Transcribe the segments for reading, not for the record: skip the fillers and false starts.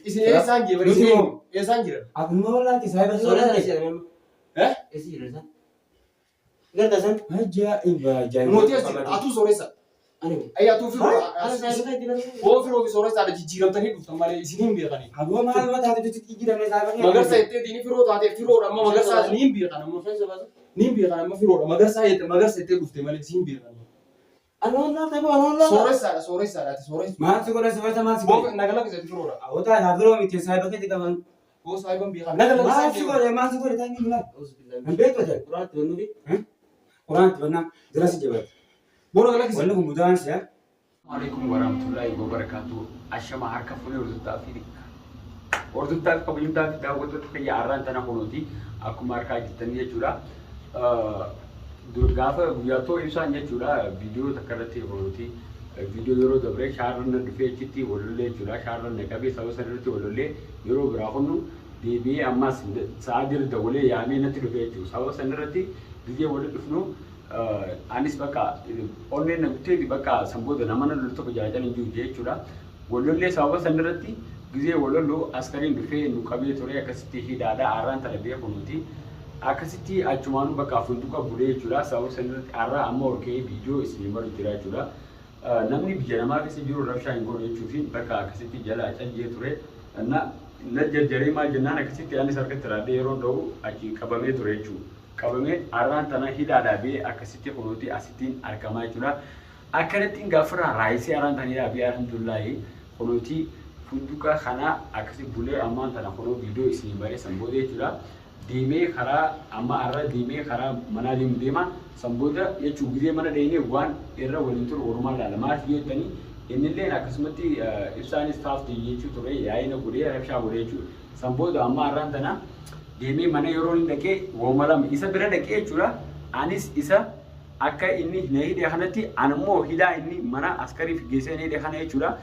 Isin eessaan jira? Isin eessaan jira? Akkuma wallaati saayiba Soorata isa nama. Eh? Esi jira. Garda san. ajaa'iba Mootii as jira. Atuu sooressa. Ani. Ayya atuu firoo. Ana saayiba kan diban. Oo firoo fi sooressaadha jijjiiramtanii dhuftan malee isin hin beekanii. Aboo maal mataa tutti jijjiiramee saayiba Magarsaa jettee diini firoo taatee firoodha amma magarsaa ni hin beekan amma. Ni hin beekan amma firoodha magarsaa jettee dhufte malee isin hin beekan. Anoon tabe anoon la. Sooressaadha ati sooressa. maal si godha sifata maal si Boof godha nagala keessatti firoodha. awwataa naa firoo miti saayiba keetti qaban Oo saayiban beekan. Nagala maal si keessatti. godha taa'anii mul'ata Bismillah. hin beektu ta'e Quraatti bannuufi. quraanti bannaa jala si jabate Boona nagala keessatti. wanni kun mudaan si'a Assalamualaikum warahmatullahi wabarakatuh. Ashama harka fuune hordoftaa fi kabajamtaa fi daawwattoota fayyaa arraan tana kunuuti akkuma harkaa jirtanii jechuudha. Gaafa guyyaatoo ibsaan jechuudha viidiyoo takka irratti kunuuti. Viidiyoo yeroo dabree shaarran dhufee achitti walollee jechuudha. Shaarran naqabee saba sana irratti walollee yeroo biraa kunnu deebi'ee ammas sa'a dira dawalee yaamee natti dhufee jechuudha. Saba sana irratti biyya walitti dhufnu anis bakka onneen namtee bakka sanboota nama nama tokko jaajan hin jiru jechuudha. Walollee sababa sana irratti gizee waloluu askariin dhufee nu qabee ture akkasitti hidhaadhaa arraan tana beeku nuti. Akkasitti achumaanuu bakka funduqa bulee jechuudha. Sababa sana irratti arraa amma ol ka'ee viidiyoo isin maru jira jechuudha. Namni biyya namaa keessa jiru rabshaa hin godhu jechuufi bakka akkasitti jala cajjee ture. Na jajjaree maal jennaan akkasitti anis harkatti raadhee yeroo ta'u achi qabamee ture jechuudha. Qabamee arraan tana hidhaadhaa bee akkasitti kunuuti asittiin argamaa jechuudha. Akkanattiin gaafirraa raayisee arraan tanidhaa bee alhamdulillahi kunuuti funduqa kana akkasi bulee ammaan tana kunuu viidiyoo isin baree sanboodee jechuudha. Deemee karaa amma arra deemee karaa manaa deema sanbooda jechuun gizee mana dheenee waan irra waliin turu orumaa laala maaf jettanii innillee akkasumatti ibsaanis taafte jechuu ture yaa'ina godhee rabshaa godhee jechuudha. Sanbooda amma arraan tana deemee mana yeroo inni dhaqee woomalama isa bira dhaqee jechuudha. Anis isa akka inni na hidhee kanatti animmoo hidhaa inni mana askariif geessee na hidhee kana jechuudha.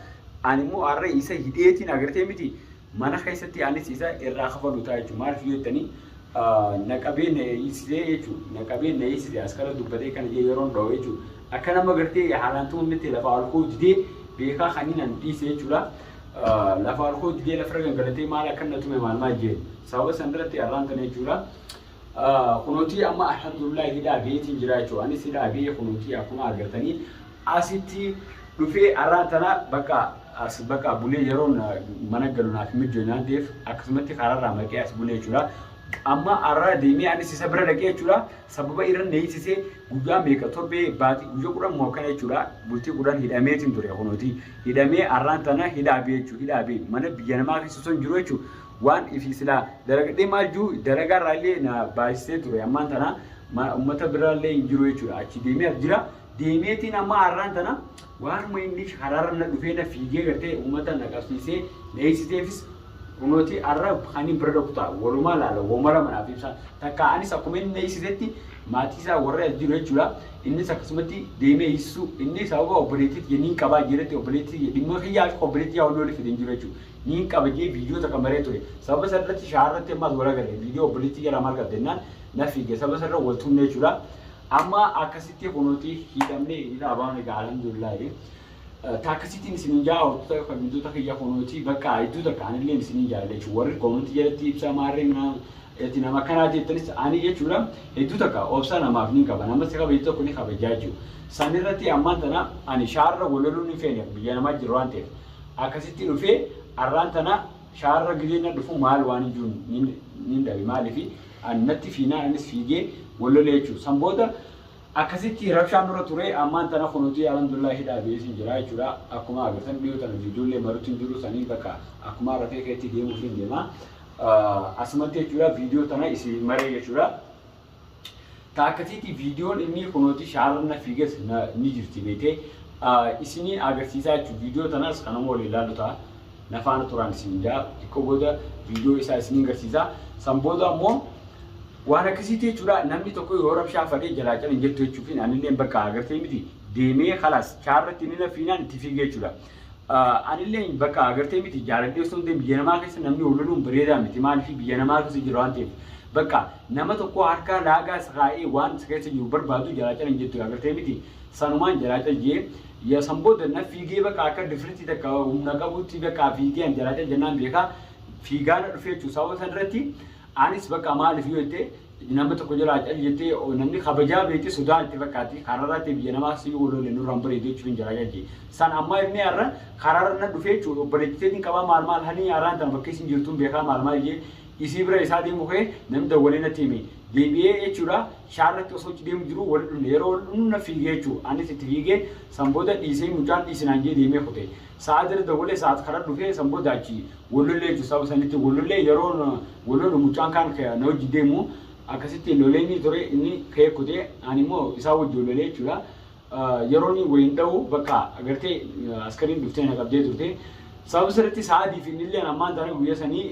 Animmoo har'a isa hidheetiin agartee miti mana keessatti anis isa irraa kafalu ta'a jechuudha. Maal jettanii naqabee na hiisisee jechuudha. Naqabee na hiisisee askara dubbatee kana yeroo dhawee jechuudha. Akka nama gartee haalaan tuunnetti lafa alkoo didee beekaa kaniin an dhiisee jechuudha. Lafa alkoo didee lafa gangalatee maal akka na tume maal maal jee sababa san irratti arraan tana jechuudha. Kunuutii amma alhamdulillah hidhaa beetiin jira jechuudha. Anis hidhaa bee kunuutii akkuma agartanii asitti dhufee arraan tana bakka bulee yeroon mana galu naaf mijoonaan ta'eef akkasumatti karaarraa maqee as bulee jechuudha. Amma arraa deemee anis isa bira dhaqee jechuudha. Sababa irra neessisee guyyaa meeqa torbee baatii guyyaa 10 moo kana jechuudha. Bultii 10 hidhameetiin ture kunuutii. Hidhamee arraan tana hidhaa bee jechuudha. Hidhaa bee mana biyya namaa keessa osoo hin jiru jechuudha. Waan ifiisilaa dalagadhee maal jiru dalagaarraallee na baasisee ture ammaan tana uummata biraallee hin jiru jechuudha. Achi deemee as jira. Deemeetiin amma arraan tana waanuma inni karaarra na dhufee na fiigee gartee uummata na qabsiisee neessiseefis kunuutii arra kan bira dhaqxaa walumaa laala woomara manaaf ibsa takka anis akkuma inni neessisetti maatii isaa warra as jiru jechuudha. Innis akkasumatti deemee hiissu inni sababa obboleettiitti niin qabaa jiretti obboleettii dhimma kiyyaa obboleettii yaa walii fideen jiru jechuudha. Niin qaba jee viidiyoo takka maree ture sababa sarratti shaarratti ammas wara galee viidiyoo obboleettii jala maal qabdennaan na fiigee sababa sarra wal tumne jechuudha. Amma akkasitti kunuutii hidhamnee hidhaa baanee alhamdulillahi. Takkasittiin isin jaa hortota kabintoota kiyya kunuutii bakka hedduu takka anillee isin jaalladha jechuudha. Warri kunuutii jalatti ibsa maarree itti nama kanaa jettanis ani jechuudha. Hedduu takka obsa namaaf ni qaba. Namas qaba hedduu tokko ni kabajaa jechuudha. San irratti ammaan tana ani shaarra waloluu ni feene biyya namaa jiru waan ta'eef. Akkasitti dhufee arraan tana shaarra gideena dhufu maal waan hin jiru ni dhabe maaliifi natti fiinaan anis fiigee walolee jechuudha. San booda akkasitti rabshaan dura ture ammaan tana kunuutii alhamdulillah hidhaa beesin jira jechuudha. Akkuma agartan dhiyoo tana viidiyoollee maruutti hin jiru sanii bakka akkuma rafee keetti deemuuf hin deema. Asumatti jechuudha viidiyoo tana isin maree jechuudha. Takkasitti viidiyoon inni kunuutii shaarra fiiges ni jirti beekee isinii agarsiisaa jechuudha. Viidiyoo tanas kanuma waliin ilaallu ta'a. Nafaan turaan isin jaa xiqqoo booda viidiyoo isaa isin agarsiisa. San booda ammoo waan akkasitti jechuudha namni tokko yoo rabshaa fadhee jalaa cala hin jettu jechuufi anillee bakka agartee miti deemee khalaas shaarratti ni lafiinaan itti fiigee jechuudha. Anillee bakka agartee miti jaaladhee osoo hin ta'in biyya namaa keessa namni walloluun bareedaa miti maaliif biyya namaa keessa jira waan ta'eef bakka nama tokko harkaa laagaa sakaa'ee waan keessa jiru barbaadu jalaa cala hin jettu agartee miti sanumaan jalaa cala jee يا سامبود نفيجي بقى أكر دفرتي تكا ونقابوتي بقى فيجي عند جلاتة جنان بيكا فيجان رفيع تساوي سنرتي أنيس بقى مال فيوتي nama tokko jala ajjete namni kabaja beeti Sudaan itti fakkaati kararratti biyya namaa si wolo le nurran bare jechuun jala jaji san amma inni arra kararra na dhufee jechuudha obboleettiin qaba maal hani arraan tan bakka isin jirtuun beekaa maal je isi bira isaa deemu kee namni dawwalee na tiimi deebi'ee jechuudha shaarratti osoo deemu jiru wal yeroo na fiigee jechuudha anis itti fiigee sanbooda dhiisee mucaan dhiisinaan jee deemee kute saadar dawwalee saat karar dhufee sanbooda achi wallollee jechuudha sanitti wallollee yeroo wallollu mucaan kan na hojii deemu akkasitti loleenni ture inni keekute animo isaa wajjin lolee jechuudha yeroo ni wayin ta'u bakka agartee askariin dhuftee na qabdee turte sababa sirriitti sa'aatii fi illee ammaan tana guyyaa sanii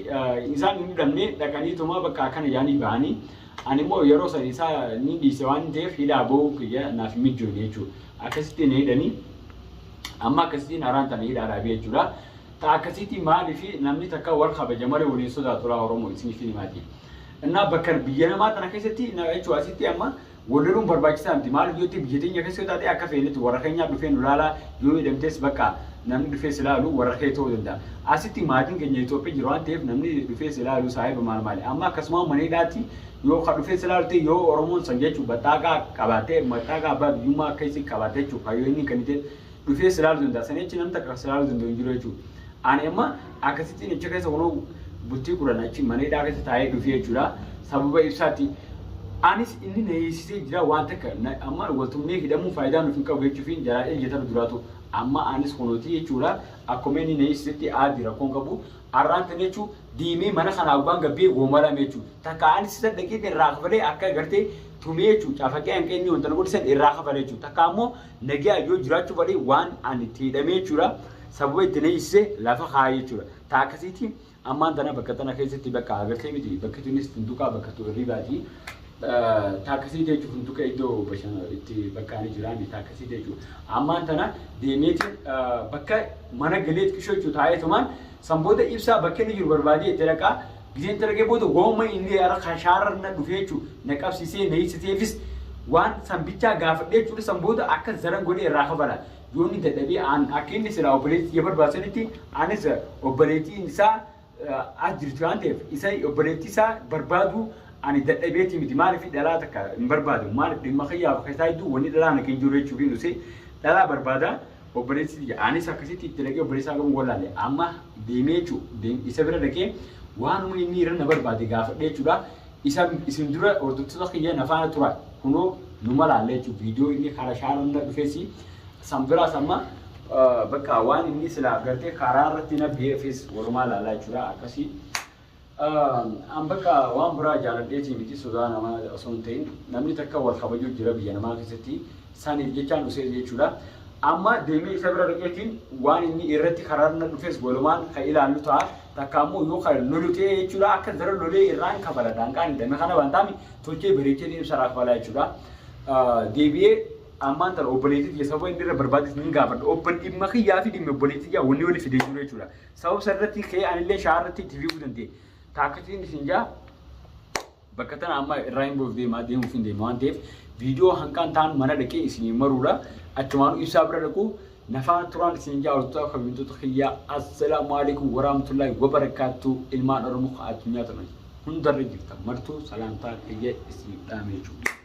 isaan hin dhabne dhaqanii tuma bakka akkana yaanii ba'anii animo yeroo sanii isaa ni dhiise waan ta'eef hidhaa ba'uu kiyya naaf mijjoone jechuudha akkasitti na hidhanii amma akkasitti naraan tana hidhaa dhaabee jechuudha akkasitti maaliif namni takka wal kabaja malee waliin sodaatu laa Oromoo isiniif himaati. እና በከር በየነማ ተናከሰቲ ናይቹ አሲቲ አማ ወለሉን በርባጭሳንቲ ማለት ዩቲ ቢጀተኛ ከሰታቲ አከፈነት ወረከኛ ዱፌን ላላ ዩ ደምቴስ በቃ ነም ዱፌ ስላሉ ወረከይቶ ወንዳ አሲቲ ማዲን ገኛ ኢትዮጵያ ጅራን ቴፍ ነም ዱፌ ስላሉ ሳይብ ማልማሊ አማ ከስማው መኔዳቲ ዮ ከዱፌ ስላሉቲ ዮ ኦሮሞን ሰንጀቹ በጣቃ ቀባቴ መጣቃ ባብ ዩማ ከይሲ ቀባቴቹ ካዮኒ ከኒቴ ዱፌ ስላሉ ዘንዳ ሰኔች ነም ተቀ ስላሉ ዘንዶ እንጅሮቹ አኔማ አከሲቲ ነች ከሰ ሆኖ butti kuranachi maneedhaa keessa taa'ee dhufee jechuudha sababa ibsaati anis inni neessisee jira waan takka amma waltumnee hidhamuu faayidaa nuuf hin qabu jechuufiin jaraadhee jettara duraatu amma anis kunuutii jechuudha akkuma inni neessisetti aaddi rakkoon qabu arraan tan jechuun diimee mana kanaa abbaan gabbee goomalame jechuudha takka anis isa dhaqee irraa kafalee akka gartee tumee jechuudha caafaqee hanqeenni wanta godhisan irraa kafalee jechuudha takka ammoo nagaa yoo jiraachuu balee waan ani itti hidhamee jechuudha sababa itti neessisee lafa kaa'ee jechuudha taakkasiitti ammaan tana bakka tana keessatti bakka agartee miti bakka tunis funduuqaa bakka ribaati taakkasii jechuun funduuqa iddoo bashana itti bakka ani jiraan taakkasii jechuun ammaan tana deemeeti bakka mana galeet kishoo jechuun taa'ee tumaan sanbooda ibsaa bakka inni jiru barbaadee itti dhaqaa giseen targee booda gooma inni ara kashaara na dhufee jechuun na qabsiisee na hiisiseefis waan sanbichaa gaafadhee jechuudha sanbooda akka zaran godhee irraa kabala yoonni dadhabee akka inni silaa obboleettii barbaasanitti anis obboleettiin isaa ajirtu waan ta'eef isa obboleettii isaa barbaadu ani dadhabeeti miti maaliif dhalaa takka hin barbaadu maaliif dhimma xiyyaaf keessaa iddoo wanni dhalaa na keenya jiru jechuuf hin dhuse dhalaa barbaada obboleettii anis akkasitti itti dhaqee obboleessaa qabu wallaalle amma deemee jechuudha isa bira dhaqee waanuma inni irra na barbaade gaafadhee jechuudha isa isin dura hordoftoota kiyya na faana tura kunoo numa laalle jechuudha viidiyoo inni karaa shaaronna dhufeesi sanbiraas amma bakka waan inni sila agartee karaa irratti na beefis walumaa laalaa jechuudha akkasii an bakka waan biraa jaaladheetii miti sodaa namaa osoo hin ta'in namni takka wal kabajuu jira biyya namaa keessatti isaaniif jechaan dhusee jechuudha amma deemee isa bira dhaqeetiin waan inni irratti karaa irra dhufes walumaan kan ilaallu ta'a takka ammoo yoo kan lolutee jechuudha akka zara lolee irraan kabala daanqaan hidhame kana wantaami tolchee bareechee ibsaraa kabalaa jechuudha deebi'ee ammaan tan obboleettii sababa inni irra barbaadis ni gaafadha obboon dhimma xiyyaa fi dhimma obboleettii yaa wanni wali fidee jiru jechuudha sababa sarratti ka'ee anillee shaarratti itti fiiguu danda'e taakkasiin isin jaa bakka tana amma irraa hin boof deemuuf hin deema waan ta'eef viidiyoo hanqaan ta'an mana dhaqee isin maruudha achumaan ibsaa bira dhaqu nafaan turaan isin jaa hordoftoota kabintoota xiyyaa assalaamu alaikum warahmatullahi wabarakaatu ilmaan oromoo addunyaa turan hundarra jirta martuu salaamtaa xiyya isin dhaame jechuudha.